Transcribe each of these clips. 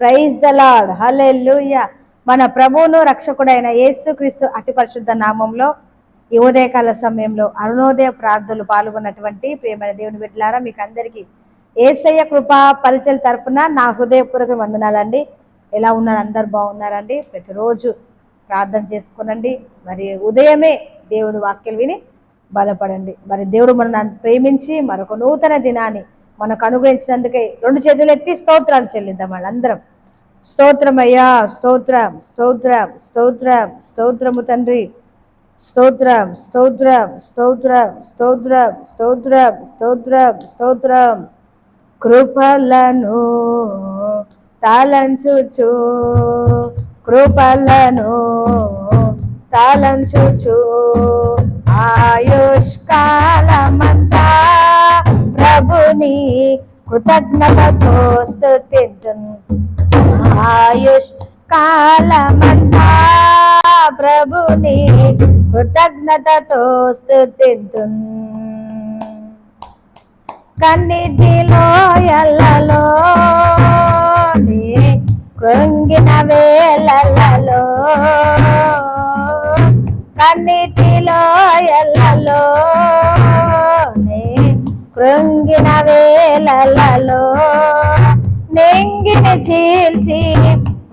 Praise the lord, హల్లెలూయా. మన ప్రభువును రక్షకుడైన యేసుక్రీస్తు అతి పరిశుద్ధ నామంలో ఈ ఉదయకాల సమయంలో అరుణోదయ ప్రార్థనలు పాల్గొన్నటువంటి ప్రియమైన దేవుని బిడ్డలారా, మీకు అందరికీ యేసయ్య కృపా పరిచయం తరపున నా హృదయపూర్వక వందనాలండి. ఎలా ఉన్నారు? అందరు బాగున్నారండి? ప్రతిరోజు ప్రార్థన చేసుకునండి. మరి ఉదయమే దేవుని వాక్యాలు విని బలపడండి. మరి దేవుడు మనల్ని ప్రేమించి మరొక నూతన దినాన్ని మనకు అనుగ్రహించినందుకే రెండు చేతులు ఎత్తి స్తోత్రాలు చెల్లిద్దాం. వాళ్ళందరం స్తోత్రం అయ్యా, స్తోత్రం స్తోత్రం స్తోత్రం స్తోత్రము తండ్రి, స్తోత్రం స్తోత్రం స్తోత్రం స్తోత్రం స్తోత్రం స్తోత్రం స్తోత్రం. కృపలను తాళంచుచు, కృపలను తాళంచుచు, ఆయుష్కాలమంతా ప్రభుని కృతజ్ఞతతో స్తుతింతును. ఆయుష్ కాలమంతా ప్రభుని కృతజ్ఞతతో స్తుతింతును. కన్నిటిలో ఎల్లలో కృంగిన వేళలలో, కన్నిటిలో ఎల్లలో కృంగిన వేళలలో నింగిని చీల్చి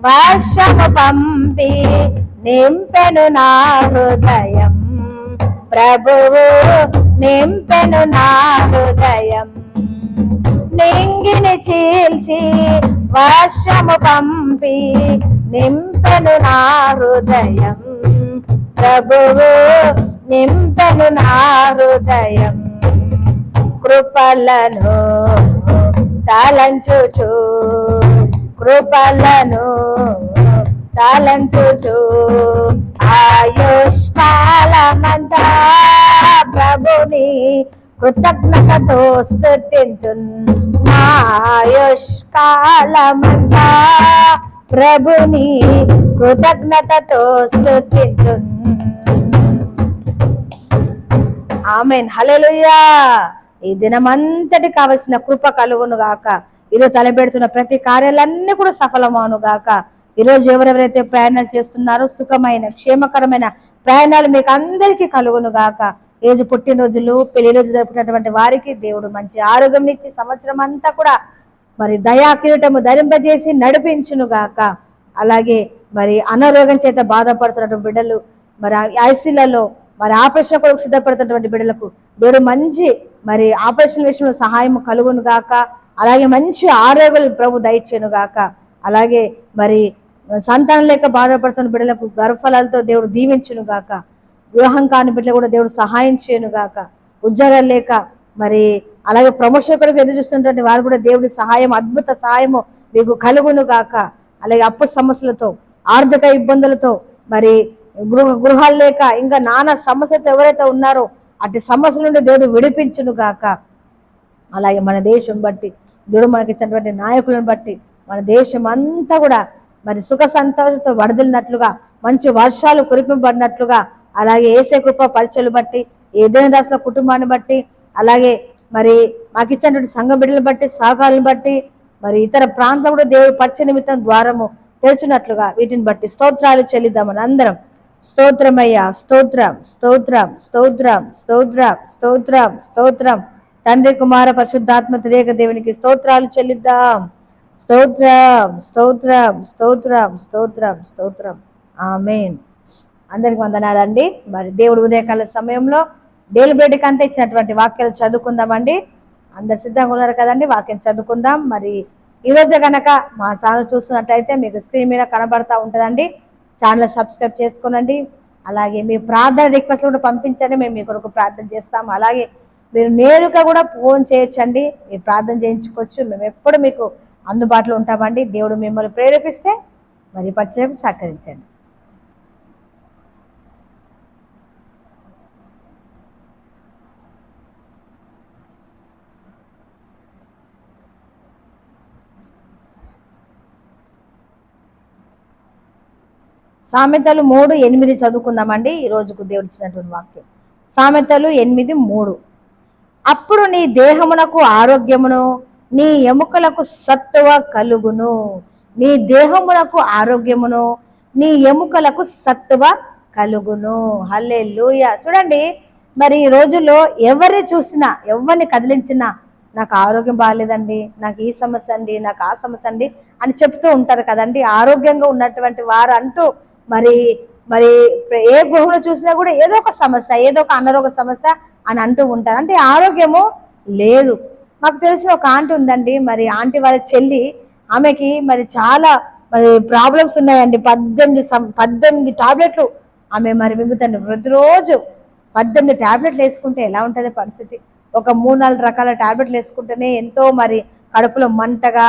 వర్షము పంపి నింపెను నా హృదయం. ప్రభువు నింపెను నా హృదయం. నింగిని చీల్చి వర్షము పంపి నింపెను నా హృదయం. ప్రభువు నింపెను నా హృదయం. కృపలను తాళంచుచు, కృపలను తాళంచుచు, ఆయుష్కాలమంతా ప్రభుని కృతజ్ఞతతో స్తుతింతును. ఆయుష్కాలమంతా ప్రభుని కృతజ్ఞతతో స్తుతింతును. ఆమేన్, హల్లెలూయా. ఈ దినమంతటి కావలసిన కృప కలుగును గాక. ఈరోజు తలపెడుతున్న ప్రతి కార్యాలన్నీ కూడా సఫలమవును గాక. ఈరోజు ఎవరెవరైతే ప్రయాణాలు చేస్తున్నారో సుఖమైన క్షేమకరమైన ప్రయాణాలు మీకు అందరికీ కలుగును గాక. ఏజు పుట్టినరోజులు పెళ్లి రోజు జరుపుకున్నటువంటి వారికి దేవుడు మంచి ఆరోగ్యం ఇచ్చి సంవత్సరం అంతా కూడా మరి దయా కిరీటము ధరింపజేసి నడిపించును గాక. అలాగే మరి అనారోగ్యం చేత బాధపడుతున్నటువంటి బిడ్డలు, మరి ఐసీలలో మరి ఆపరేషన్ కొరకు సిద్ధపడుతున్నటువంటి బిడ్డలకు దేవుడు మంచి మరి ఆపరేషన్ విషయంలో సహాయం కలుగును గాక. అలాగే మంచి ఆరోగ్యాలు ప్రభు దయచేను గాక. అలాగే మరి సంతానం లేక బాధపడుతున్న బిడ్డలకు గర్భఫలాలతో దేవుడు దీవించును గాక. వివాహం కాని బిడ్డలు కూడా దేవుడు సహాయం చేయను గాక. ఉద్యోగాలు లేక మరి అలాగే ప్రమోషన్ కొరకు ఎదురు చూస్తున్నటువంటి వారు కూడా దేవుడి సహాయం, అద్భుత సహాయము మీకు కలుగును గాక. అలాగే అప్పు సమస్యలతో, ఆర్థిక ఇబ్బందులతో, మరి గృహాలు లేక ఇంకా నానా సమస్యలతో ఎవరైతే ఉన్నారో అటు సమస్యల నుండి దేవుడు విడిపించును గాక. అలాగే మన దేశం బట్టి దేవుడు మనకి ఇచ్చినటువంటి నాయకులను బట్టి మన దేశం అంతా కూడా మరి సుఖ సంతోషంతో వడదిలినట్లుగా, మంచి వర్షాలు కురిపింపబడినట్లుగా, అలాగే యేసే కృప పరిచయలు బట్టి, ఏదైనా దాసుల కుటుంబాన్ని బట్టి, అలాగే మరి మాకు ఇచ్చినటువంటి సంఘ బిడ్డలను బట్టి, సహకారులను బట్టి, మరి ఇతర ప్రాంతం కూడా దేవుడు పరిచయ నిమిత్తం ద్వారము తెరిచినట్లుగా వీటిని బట్టి స్తోత్రాలు చెల్లిద్దామని అందరం. స్తోత్రమయ్యా, స్తోత్రం స్తోత్రం స్తోత్రం స్తోత్రం స్తోత్రం స్తోత్రం. తండ్రి కుమార పరిశుద్ధాత్మ త్రియేక దేవునికి స్తోత్రాలు చెల్లిద్దాం. స్తోత్రం స్తోత్రం స్తోత్రం స్తోత్రం స్తోత్రం. ఆమేన్. అందరికి వందనాలండి. మరి దేవుడు ఉదయకాల సమయంలో డేలు బ్రెడ్కి అంతా ఇచ్చినటువంటి వాక్యాలు చదువుకుందామండి. అందరు సిద్ధంగా ఉన్నారు కదండి? వాక్యం చదువుకుందాం. మరి ఈరోజు కనుక మా ఛానల్ చూస్తున్నట్లయితే మీకు స్క్రీన్ మీద కనబడతా ఉంటుందండి. ఛానల్ సబ్స్క్రైబ్ చేసుకోనండి. అలాగే మీ ప్రార్థన రిక్వెస్ట్ కూడా పంపించండి, మేము మీ కొరకు ప్రార్థన చేస్తాము. అలాగే మీరు నేరుగా కూడా ఫోన్ చేయొచ్చండి, మీరు ప్రార్థన చేయించుకోవచ్చు. మేము ఎప్పుడు మీకు అందుబాటులో ఉంటామండి. దేవుడు మిమ్మల్ని ప్రేరేపిస్తే మరి పరిచయకు సహకరించండి. సామెతలు 3:8 చదువుకుందామండి. ఈ రోజుకు దేవుడు ఇచ్చినటువంటి వాక్యం సామెతలు 8:3. అప్పుడు నీ దేహమునకు ఆరోగ్యమును, నీ ఎముకలకు సత్తువ కలుగును. నీ దేహమునకు ఆరోగ్యమును, నీ ఎముకలకు సత్తువ కలుగును. హల్లెలూయా. చూడండి, మరి ఈ రోజుల్లో ఎవరిని చూసినా, ఎవరిని కదిలించినా నాకు ఆరోగ్యం బాగాలేదండి, నాకు ఈ సమస్య అండి, నాకు ఆ సమస్య అండి అని చెప్తూ ఉంటారు కదండి. ఆరోగ్యంగా ఉన్నటువంటి వారు అంటూ మరి మరి ఏ గృహంలో చూసినా కూడా ఏదో ఒక సమస్య, ఏదో ఒక అనారోగ్య సమస్య అని అంటూ ఉంటారు. అంటే ఆరోగ్యము లేదు. మాకు తెలిసిన ఒక ఆంటీ ఉందండి, మరి ఆంటీ వాళ్ళ చెల్లి, ఆమెకి మరి చాలా మరి ప్రాబ్లమ్స్ ఉన్నాయండి. 18 టాబ్లెట్లు ఆమె మరి మింగుతండి ప్రతిరోజు. 18 టాబ్లెట్లు వేసుకుంటే ఎలా ఉంటుంది పరిస్థితి? ఒక 3-4 రకాల టాబ్లెట్లు వేసుకుంటేనే ఎంతో మరి కడుపులో మంటగా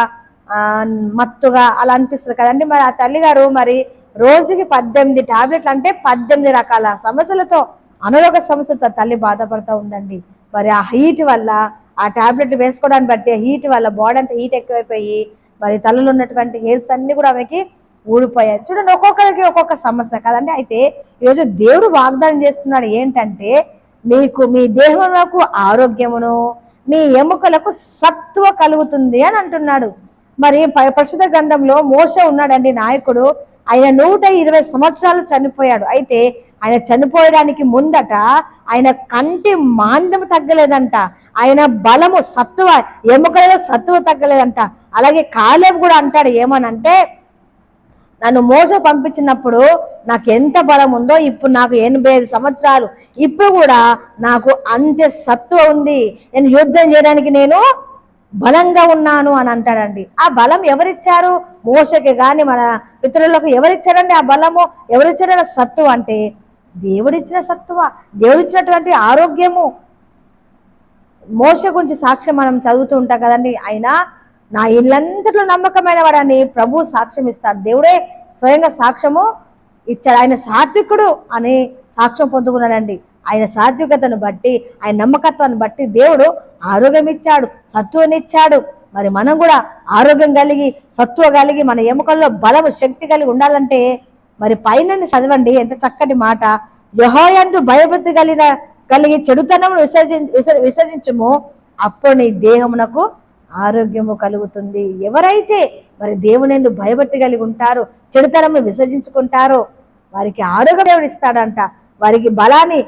మత్తుగా అలా అనిపిస్తుంది కదండి. మరి ఆ తల్లిగారు మరి రోజుకి 18 టాబ్లెట్లు, అంటే 18 రకాల సమస్యలతో, అనారోగ్య సమస్యలతో తల్లి బాధపడుతూ ఉందండి. మరి ఆ హీట్ వల్ల, ఆ టాబ్లెట్లు వేసుకోవడాన్ని బట్టి హీట్ వల్ల బాడీ అంతా హీట్ ఎక్కువైపోయి మరి తలలో ఉన్నటువంటి హెయిర్స్ అన్ని కూడా ఆమెకి ఊడిపోయాయి. చూడండి, ఒక్కొక్కరికి ఒక్కొక్క సమస్య కదండి. అయితే ఈరోజు దేవుడు వాగ్దానం చేస్తున్నాడు ఏంటంటే, మీకు మీ దేహములకు ఆరోగ్యమును, మీ ఎముకలకు సత్తువ కలుగుతుంది అని అంటున్నాడు. మరి పరిశుద్ధ గ్రంథంలో మోషే ఉన్నాడండి, నాయకుడు. ఆయన 120 సంవత్సరాలు చనిపోయాడు. అయితే ఆయన చనిపోయడానికి ముందట ఆయన కంటి మాంద్యం తగ్గలేదంట, ఆయన బలము సత్తువ, ఎముకలలో సత్తువ తగ్గలేదంట. అలాగే కాలేబు కూడా అంటాడు ఏమనంటే, నన్ను మోస పంపించినప్పుడు నాకు ఎంత బలం ఉందో, ఇప్పుడు నాకు 85 సంవత్సరాలు, ఇప్పుడు కూడా నాకు అంతే సత్తువ ఉంది, నేను యుద్ధం చేయడానికి నేను బలంగా ఉన్నాను అని అంటాడండి. ఆ బలం ఎవరిచ్చారు? మోసకి కానీ మన పితరులకు ఎవరిచ్చారండి ఆ బలము? ఎవరిచ్చారన్న సత్తువ? అంటే దేవుడిచ్చిన సత్తువ, దేవుడిచ్చినటువంటి ఆరోగ్యము. మోస గురించి సాక్ష్యం మనం చదువుతూ ఉంటాం కదండి. ఆయన నా ఇల్లంతట్లో నమ్మకమైన వాడని ప్రభు సాక్ష్యం ఇస్తాడు. దేవుడే స్వయంగా సాక్ష్యము ఇచ్చాడు. ఆయన సాత్వికుడు అని సాక్ష్యం పొందుకున్నాడండి. ఆయన సాత్వికతను బట్టి, ఆయన నమ్మకత్వాన్ని బట్టి దేవుడు ఆరోగ్యం ఇచ్చాడు, సత్తువనిచ్చాడు. మరి మనం కూడా ఆరోగ్యం కలిగి, సత్తువ కలిగి, మన ఎముకల్లో బలము, శక్తి కలిగి ఉండాలంటే మరి పైన చదవండి, ఎంత చక్కటి మాట. యెహోవాయందు భయభక్తి కలిగి చెడుతనమును విసర్జించుము, అప్పుడు నీ దేహమునకు ఆరోగ్యము కలుగుతుంది. ఎవరైతే మరి దేవునియందు భయభక్తి కలిగి ఉంటారో, చెడుతనమును విసర్జించుకుంటారో వారికి ఆరోగ్యం దేవుడు ఇస్తాడంట. వారికి బలాన్ని,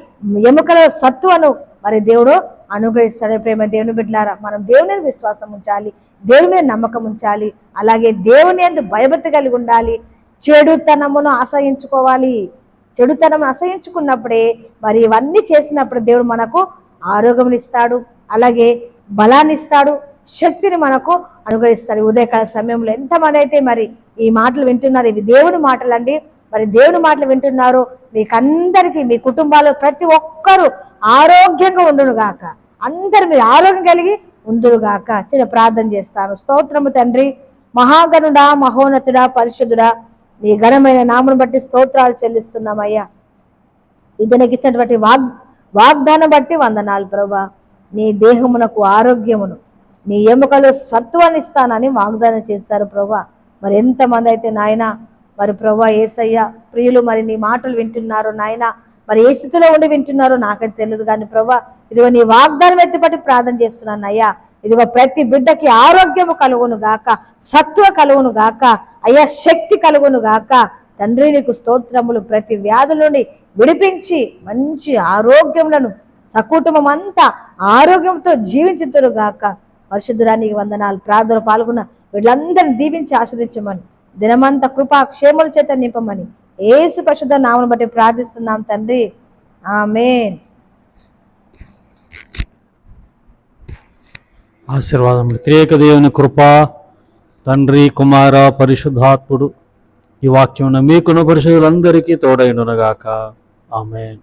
ఎముకల సత్తువను మరి దేవుడు అనుగ్రహిస్తాడు. ప్రేమ దేవుని బిడ్డలారా, మనం దేవుని మీద విశ్వాసం ఉంచాలి, దేవుని మీద నమ్మకం ఉంచాలి. అలాగే దేవుని యందు భయభక్తి కలిగి ఉండాలి. చెడుతనమును అసహించుకోవాలి. చెడుతనమును అసహించుకున్నప్పుడే మరి ఇవన్నీ చేసినప్పుడు దేవుడు మనకు ఆరోగ్యం ఇస్తాడు, అలాగే బలాన్ని ఇస్తాడు, శక్తిని మనకు అనుగ్రహిస్తాడు. ఉదయకాల సమయంలో ఎంతమంది అయితే మరి ఈ మాటలు వింటున్నారు, ఇవి దేవుని మాటలండి. మరి దేవుని మాటలు వింటున్నారు, మీకందరికీ, మీ కుటుంబాలు ప్రతి ఒక్కరూ ఆరోగ్యంగా ఉండునుగాక. అందరు మీరు ఆరోగ్యం కలిగి ఉండునుగాక. చిన్న ప్రార్థన చేస్తాను. స్తోత్రము తండ్రి, మహాగణుడా, మహోన్నతుడా, పరిశుద్ధుడా, నీ ఘనమైన నామను బట్టి స్తోత్రాలు చెల్లిస్తున్నామయ్యా. ఇతనికి ఇచ్చినటువంటి వాగ్దానం బట్టి వందనాలు ప్రభా. నీ దేహమునకు ఆరోగ్యమును, నీ ఎముకలో సత్వాన్ని ఇస్తానని వాగ్దానం చేశారు ప్రభా. మరి ఎంతమంది అయితే నాయన మరి ప్రభా యేసయ్య ప్రియులు మరి నీ మాటలు వింటున్నారు నాయన, మరి ఏ స్థితిలో ఉండి వింటున్నారో నాకైతే తెలియదు కానీ ప్రభా, ఇదిగో నీ వాగ్దానం ఎత్తిపట్టి ప్రార్థన చేస్తున్నాను అయ్యా. ఇదిగో ప్రతి బిడ్డకి ఆరోగ్యము కలుగును గాక, సత్వ కలుగును గాక అయ్యా, శక్తి కలుగును గాక తండ్రి. నీకు స్తోత్రములు. ప్రతి వ్యాధుల నుండి విడిపించి మంచి ఆరోగ్యములను సకుటుంబం అంతా ఆరోగ్యంతో జీవించుతురు గాక. పరిశుద్ధుడా నీకు వందనాలు. ప్రార్థనలో పాల్గొన్న వీళ్ళందరినీ దీవించి ఆస్వాదించమని, దినమంతా కృపా క్షేమల చేత నింపమని యేసు పరిశుద్ధ నామమును బట్టి ప్రార్థిస్తున్నాం తండ్రి, ఆమేన్. ఆశీర్వాదములు. త్రియేక దేవుని కృప, తండ్రి, కుమార, పరిశుద్ధాత్ముడు ఈ వాక్యం మీకున్న పరిశుద్ధులందరికీ తోడైనగాక. ఆమేన్.